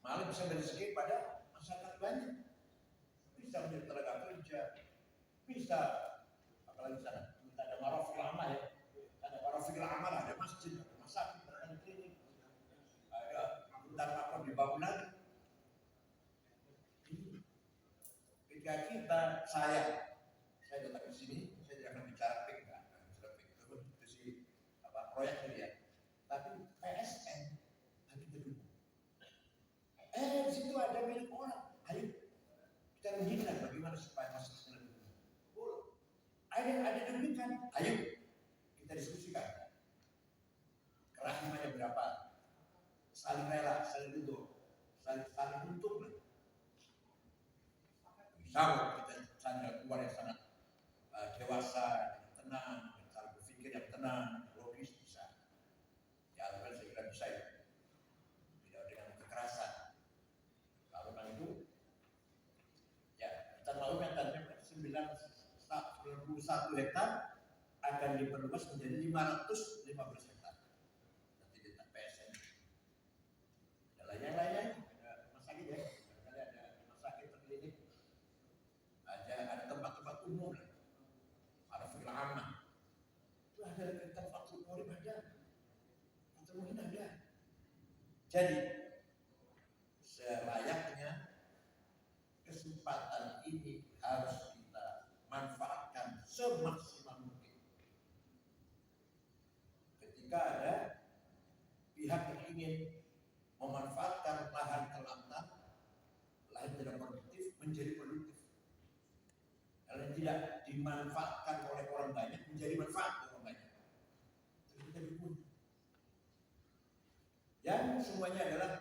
malah bisa berezeki pada masyarakat banyak, bisa menjadi tenaga kerja, bisa apalagi sana kita ada marafil amal ya, ada marafil amal, ada masjid, ada masakit, ada klinik, ada angkutan apa di bangunan. Ketika kita saya datang ke sini, saya tidak akan bicara PIK, itu sih apa proyek ini ya, tapi PSN harus kita dukung. Di situ ada milik orang, ayo kita menghina bagaimana supaya masuk lebih boleh. Ada demikian, ayo kita diskusikan. Kerahimannya berapa? Saling rela, saling duduk, saling untung lah. Bisa kita cari keluar yang sangat dewasa, tenang, cara berpikir yang tenang, logis bisa. Ya, saya kira bisa ya. Tidak dengan kekerasan. Kalau itu, ya kita tahu yang tadinya 91 hektar akan diperluas menjadi 515 hektar. Nanti di PSN. Ada lain-lain, ada rumah sakit ya, ada rumah sakit klinik, ada tempat-tempat umum, ada fil aman, itu ada tempat umum ada, atau mungkin ada. Jadi selayaknya kesempatan ini harus kita manfaatkan semaksimal mungkin. Ketika ada pihak yang ingin memanfaatkan lahan terlantar, lahan tidak produktif menjadi produktif. Kalau tidak dimanfaatkan oleh orang banyak menjadi manfaat orang banyak. Jadi kita dukung. Yang semuanya adalah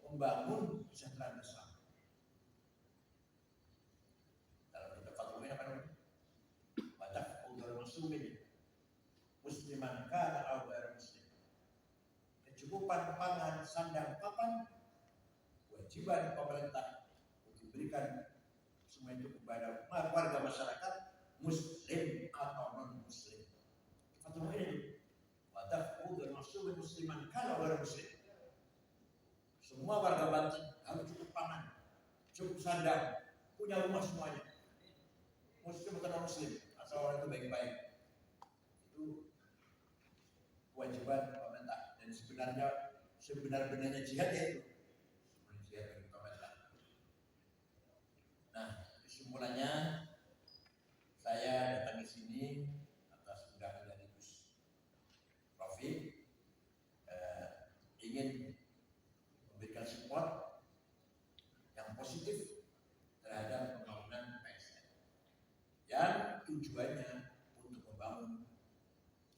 membangun kesejahteraan bersama. Dalam kitab Fathul apa namanya? Baca ulul muslimin, musliman kana aw ghairu muslim. Kecukupan pangan, sandang, papan, kewajiban pemerintah untuk berikan semua itu kepada warga masyarakat muslim atau non muslim. Fathul ini wadah ulul musliman kana aw ghairu muslim. Semua warga Banten harus cukup pangan, cukup sandang, punya rumah semuanya. Muslim atau non muslim, asal orang itu baik-baik. Itu kewajiban pemerintah dan sebenarnya jihad itu. Jihad bagi pemerintah. Nah, kesimpulannya saya datang ke sini atas undangan dari Gus Rofi, ingin memberikan support yang positif terhadap pembangunan PSN yang tujuannya untuk membangun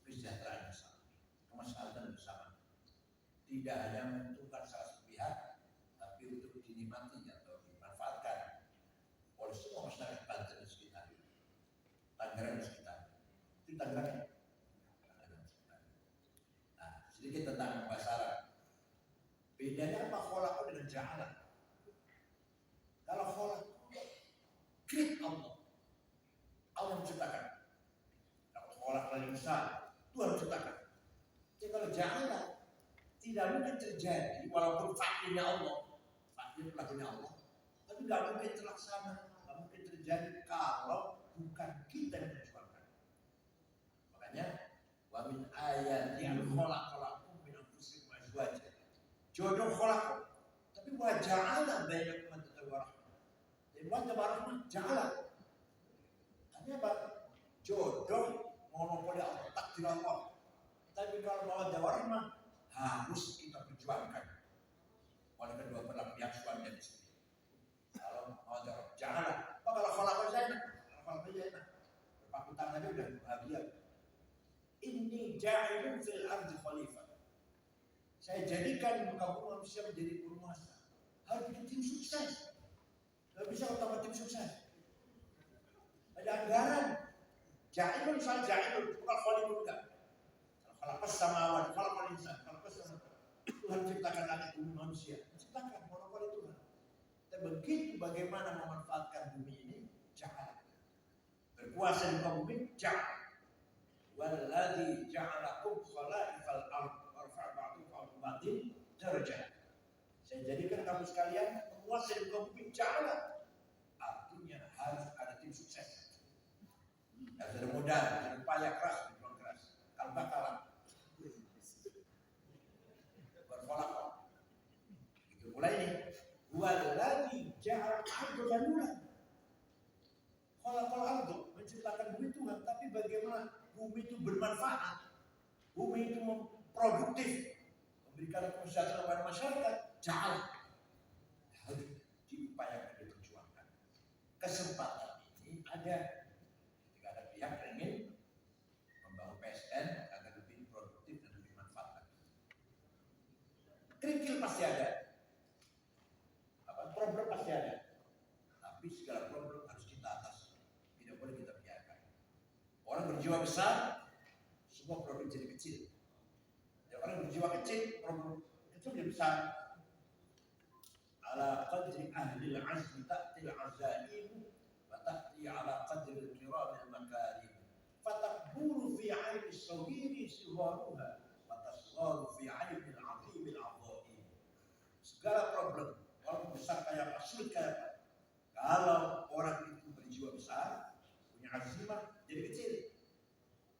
kesejahteraan bersama, kemaslahatan bersama, tidak hanya menguntungkan salah satu pihak, tapi untuk dinikmati atau dimanfaatkan oleh semua masyarakat Banten di sekitar, Tangerang di sekitar. Itu Tangerang. Nah, sedikit tentang bahasa Arab. Bedanya apa kholaqah dengan ja'ala? Kalau kholaqah, create Allah menciptakan. Kalau kholaqah insan, Tuhan menciptakan. Jadi kalau ja'ala, tidak mungkin terjadi walaupun fakirnya Allah, fakir lakunya Allah, tapi tidak mungkin terlaksana, tidak mungkin terjadi kalau bukan kita yang menciptakan. Makanya, wa min ayatin khalaqalakum min anfusikum azwajan. Jodoh kholaqah, tapi wa ja'ala bainakum mawaddah wa rahmah. Jadi mawaddah wa rahmah ja'ala. Artinya apa? Jodoh monopoli Allah, takdir Allah. Tapi kalau mawaddah wa rahmah harus kita perjuangkan oleh kedua belah pihak suami dan istri. Kalau mawaddah wa rahmah ja'ala. Kalau kholaqah saya enak, berpaku tangan aja udah bahagia. Inni ja'ilun fil ardi khalifah. Saya jadikan muka manusia menjadi penguasa. Harus bikin tim sukses. Gak bisa utama tim sukses. Ada anggaran. Ja'ilun sal ja'ilun. Bukan khalifah enggak. Kalau pas sama awan, kalau insan, kalau pas sama Tuhan ciptakan langit bumi manusia. Ciptakan monopoli Tuhan. Dan begitu bagaimana memanfaatkan bumi ini, ja'al. Berkuasa di muka bumi, ja'al. Walladzi ja'alakum khala'ifal ardh warfa'a ba'dakum fawqa ba'din darajat. Saya jadikan kamu saudara sekalian, menguasai muka bumi, ja'ala. Artinya harus ada tim sukses. Harus ada modal, harus upaya keras, berjuang keras. Kalau nggak kalah, berkolak. Itu mulai nih. Waladhi ja'ala ardu zalulan. Kalau ardu menciptakan bumi Tuhan, tapi bagaimana bumi itu bermanfaat, bumi itu produktif, memberikan kesejahteraan kepada masyarakat, ja'ala. Harus diupayakan, diperjuangkan. Kesempatan ini ada ketika ada pihak yang ingin membangun PSN agar lebih produktif dan lebih manfaat. Kerikil pasti ada, problem pasti ada, tapi segala problem harus kita atasi, tidak boleh kita biarkan. Orang berjiwa besar, semua problem jadi kecil. Dan orang berjiwa kecil, problem kecil jadi besar. Ala qadri ahli al-azmi ta'til azaim wa ta'ti ala qadri al-kiram al-makarim fatakburu fi 'aini as-saghiri siwaruha wa tasgharu fi 'aini al-'azim al-'azim. Segala problem, walaupun besar kayak apa, sulit kayak apa, kalau orang itu berjiwa besar, punya azimah, jadi kecil.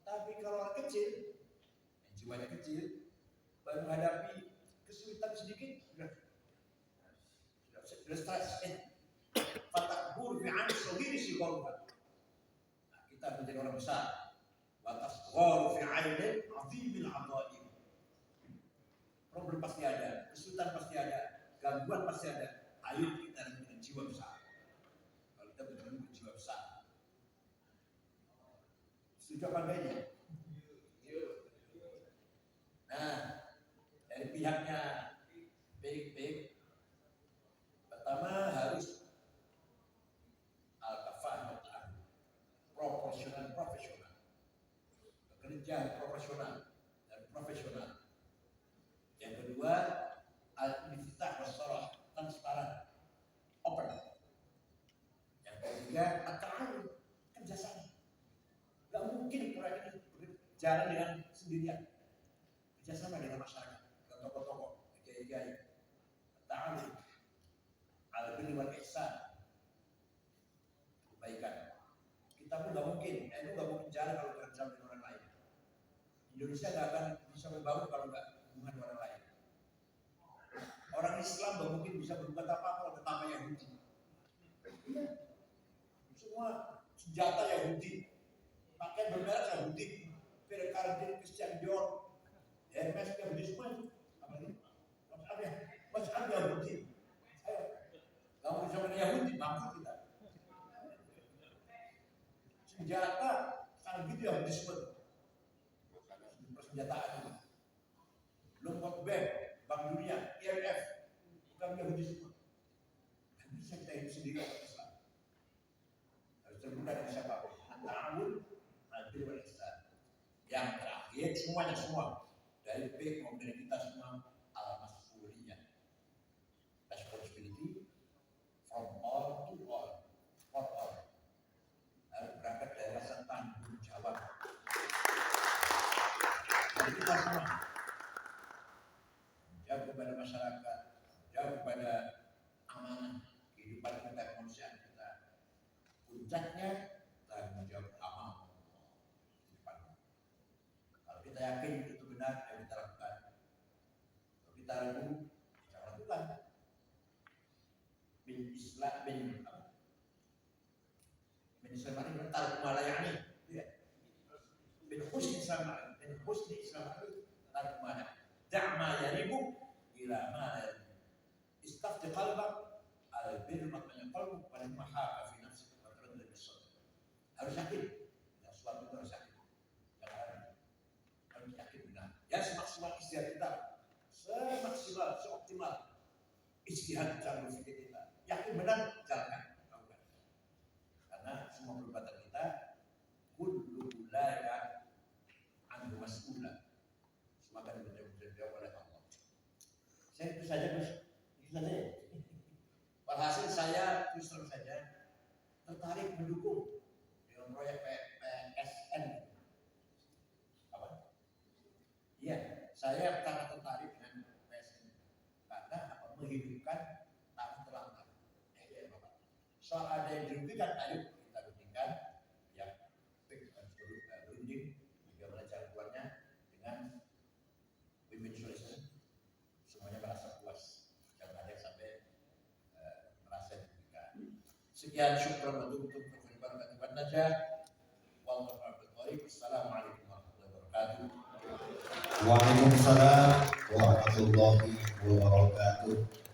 Tapi kalau orang kecil, yang jiwanya kecil, baru menghadapi kesulitan sedikit, sudah stres. Fatakbur bi'an sogiri si korban. Nah, kita menjadi orang besar. Batas gharu fi 'ainin 'azimil 'adhaim. Problem pasti ada, kesulitan pasti ada, gangguan pasti ada. Ayo kita dengan jiwa besar. Kalau kita betul-betul berjiwa besar, setuju apa enggak ini? Nah, dari pihaknya baik-baik, pertama harus al-kafah, proporsional, profesional, bekerja profesional dan profesional. Yang kedua, al-iftah wassalah, transparan, open. Yang ketiga, at-ta'awun, kerjasama. Gak mungkin proyek ini jalan dengan sendirian. Kerjasama dengan masyarakat, dengan tokoh-tokoh, kiai-kiai. At-ta'awun, al-birri wal ihsan, kebaikan. Kita pun gak mungkin, itu gak mungkin jalan kalau kerjasama dengan orang lain. Indonesia gak akan bisa membangun kalau gak hubungan dengan orang lain. Orang Islam gak mungkin bisa berbuat apa-apa kalau tetangga Yahudi. Semua senjata Yahudi, pakaian bermerek Yahudi, Percardin, Christian Dior, Hermes, Yahudi semua itu. Apa ini? Masih ada Yahudi. Ayo, kamu bisa dengan Yahudi, bangsa kita. Senjata sangat gitu Yahudi semua. Persenjataan itu. Belum World Bank, Bank Dunia, IMF, bukan Yahudi semua. Dan bisa kita hidup sendiri orang Islam. Harus terbuka dari siapapun. At-ta'awun, al-birri wal ihsan. Yang terakhir semuanya semua dari baik maupun dari kita semua al-mas'uliyah, responsibility from all to all, for all. Harus berangkat dari rasa tanggung jawab. Jadi kita semua jauh kepada masyarakat, jauh kepada amanah kehidupan kita, kemanusiaan kita. Puncaknya tanggung jawab amal. Kalau kita yakin itu benar, ya kita lakukan. Kalau kita ragu, kita lakukan. Bin Islam, bin Islam ini mental kemalayani. Bin husni Islam, bin husni Islam itu mental kemana? Da'ma yaribu ila ma istafti qalbak al-birr maknanya qalbu pada mahaka fi nafsi wa taradda bis-sadr. Harus yakin dan suatu itu harus yakin. Harus yakin benar. Ya semaksimal istiadat kita, semaksimal, seoptimal istihad cara berpikir kita. Yakin benar, jalankan, lakukan. Karena semua perbuatan kita kullu laika anhu mas'ula. Semua akan dijawab oleh Allah. Saya itu saja Gus. Itu saja ya. Walhasil saya terus terang saja tertarik mendukung dengan proyek PSN. Apa? Iya, saya sangat tertarik dengan PSN karena apa? Menghidupkan Soal ada yang dirugikan, ayo kita rundingkan yang berunding bagaimana cara keluarnya dengan win-win solution, semuanya merasa puas, jangan ada yang sampai merasa dirugikan. Sekian, syukur untuk keberkahan najah. Wassalamualaikum warahmatullahi wabarakatuh. Waalaikumsalam warahmatullahi wabarakatuh.